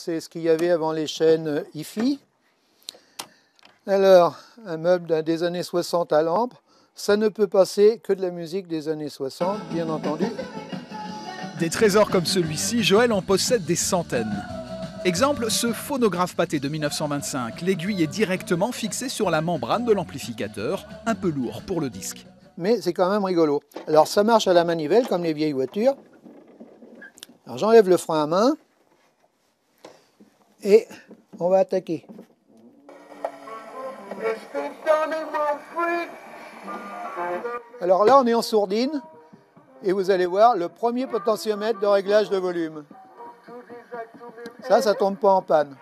C'est ce qu'il y avait avant les chaînes hi-fi. Alors, un meuble des années 60 à lampe, ça ne peut passer que de la musique des années 60, bien entendu. Des trésors comme celui-ci, Joël en possède des centaines. Exemple, ce phonographe pâté de 1925. L'aiguille est directement fixée sur la membrane de l'amplificateur, un peu lourd pour le disque. Mais c'est quand même rigolo. Alors ça marche à la manivelle, comme les vieilles voitures. Alors j'enlève le frein à main. Et on va attaquer. Alors là, on est en sourdine. Et vous allez voir le premier potentiomètre de réglage de volume. Ça tombe pas en panne.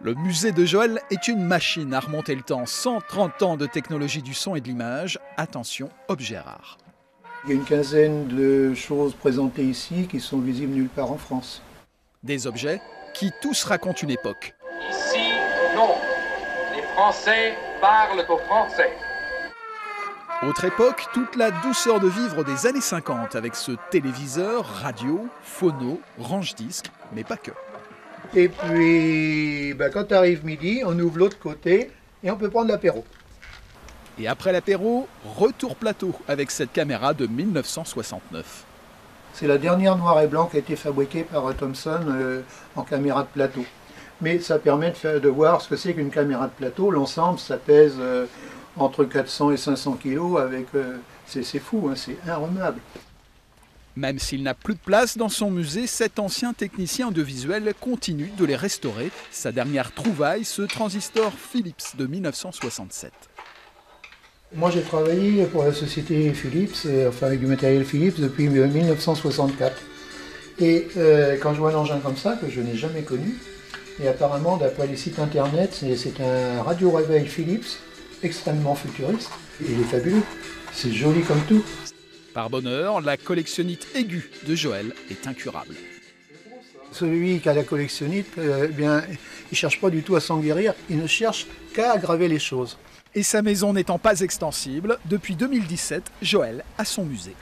Le musée de Joël est une machine à remonter le temps. 130 ans de technologie du son et de l'image. Attention, objet rare. Il y a une quinzaine de choses présentées ici qui sont visibles nulle part en France. Des objets qui tous racontent une époque. Ici, non. Les Français parlent aux Français. Autre époque, toute la douceur de vivre des années 50 avec ce téléviseur, radio, phono, range-disque, mais pas que. Et puis, quand arrive midi, on ouvre l'autre côté et on peut prendre l'apéro. Et après l'apéro, retour plateau avec cette caméra de 1969. C'est la dernière noir et blanc qui a été fabriquée par Thomson en caméra de plateau. Mais ça permet de voir ce que c'est qu'une caméra de plateau. L'ensemble, ça pèse entre 400 et 500 kilos. C'est fou, hein, c'est inremable. Même s'il n'a plus de place dans son musée, cet ancien technicien audiovisuel continue de les restaurer. Sa dernière trouvaille, ce transistor Philips de 1967. Moi j'ai travaillé pour la société Philips, avec du matériel Philips depuis 1964. Et quand je vois un engin comme ça, que je n'ai jamais connu, et apparemment d'après les sites internet, c'est un radio-réveil Philips extrêmement futuriste. Et il est fabuleux, c'est joli comme tout. Par bonheur, la collectionnite aiguë de Joël est incurable. Celui qui a la collectionnite, il ne cherche pas du tout à s'enguerrir, il ne cherche qu'à aggraver les choses. Et sa maison n'étant pas extensible, depuis 2017, Joël a son musée.